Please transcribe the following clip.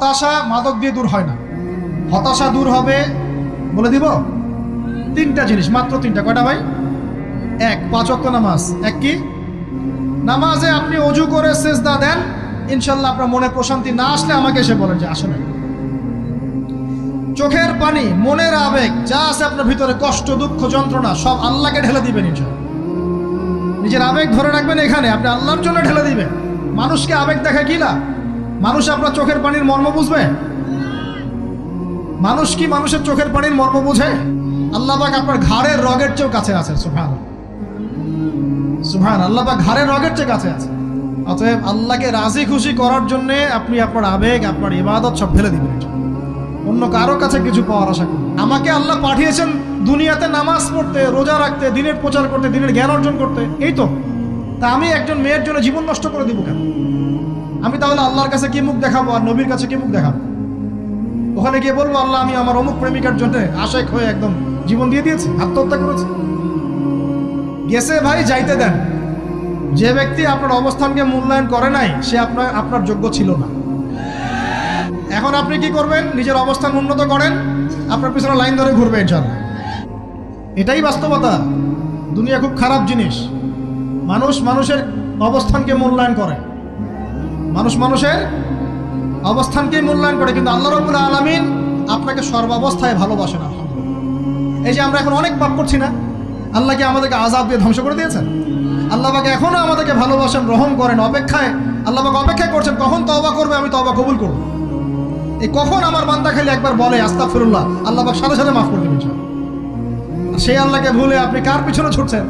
হতাশা মাদক দিয়ে দূর হয় না। হতাশা দূর হবে, বলে দিব, তিনটা জিনিস, মাত্র তিনটা। কয়টা ভাই? এক, 5 ওয়াক্ত নামাজ। এক কি? নামাজে আপনি অজু করে সেজদা দেন, ইনশাল্লাহ আপনার মনে প্রশান্তি না আসলে আমাকে এসে বলেন যে আসে না। চোখের পানি, মনের আবেগ যা আছে আপনার ভিতরে, কষ্ট, দুঃখ, যন্ত্রণা, সব আল্লাহকে ঢেলে দিবেন ইনশাল্লাহ। নিজের আবেগ ধরে রাখবেন এখানে, আপনি আল্লাহর জন্য ঢেলে দিবেন। মানুষকে আবেগ দেখা কি না? মানুষ আপনার চোখের পানির মর্ম বুঝবে? মানুষ কি মানুষের চোখের পানির মর্ম বুঝে? আল্লাহ পাক আপনার ঘাড়ের রগের চেয়েও কাছে আছে। সুবহান সুবহান, আল্লাহ পাক ঘাড়ের রগের চেয়ে কাছে আছে। অতএব আল্লাহকে রাজি খুশি করার জন্য আপনি আপনার আবেগ, আপনার ইবাদত সব ফেলে দিবেন, অন্য কারো কাছে কিছু পাওয়ার আশা করুন। আমাকে আল্লাহ পাঠিয়েছেন দুনিয়াতে নামাজ পড়তে, রোজা রাখতে, দিনের প্রচার করতে, দিনের জ্ঞান অর্জন করতে, এই তো। তা আমি একজন মেয়ের জন্য জীবন নষ্ট করে দিব কেন? আমি তাহলে আল্লাহর কাছে কি মুখ দেখাবো আর নবীর কাছে কি মুখ দেখাবো? ওখানে গিয়ে বলবো আল্লাহ আমি আমার অমুক প্রেমিকার জন্য আশেক হয়ে একদম জীবন দিয়ে দিয়েছি, আত্মহত্যা করেছি? গেছে ভাই, যাইতে দেন। যে ব্যক্তি আপনার অবস্থানকে মূল্যায়ন করে নাই, সে আপনার যোগ্য ছিল না। এখন আপনি কি করবেন? নিজের অবস্থান উন্নত করেন, আপনার পিছনে লাইন ধরে ঘুরবে ইনশাআল্লাহ। এটাই বাস্তবতা। দুনিয়া খুব খারাপ জিনিস। মানুষ মানুষের অবস্থানকে মূল্যায়ন করে, মানুষ মানুষের অবস্থানকে মূল্যায়ন করে, কিন্তু আল্লাহ রাব্বুল আলামিন আপনাকে সর্বাবস্থায় ভালোবাসেন। আলহামদুলিল্লাহ। এই যে আমরা এখন অনেক পাপ করছি না, আল্লাহ কি আমাদেরকে আযাব দিয়ে ধ্বংস করে দিয়েছেন? আল্লাহ পাক এখনো আমাদেরকে ভালোবাসেন, রহম করেন, অপেক্ষায়, আল্লাহ পাক অপেক্ষা করছেন কখন তওবা করবে, আমি তওবা কবুল করব। এই কখন আমার বান্দা খালি একবার বলে আস্তাগফিরুল্লাহ, আল্লাহ পাক সাথে সাথে মাফ করে দেবেন। সেই আল্লাহকে ভুলে আপনি কার পিছনে ছুটছেন?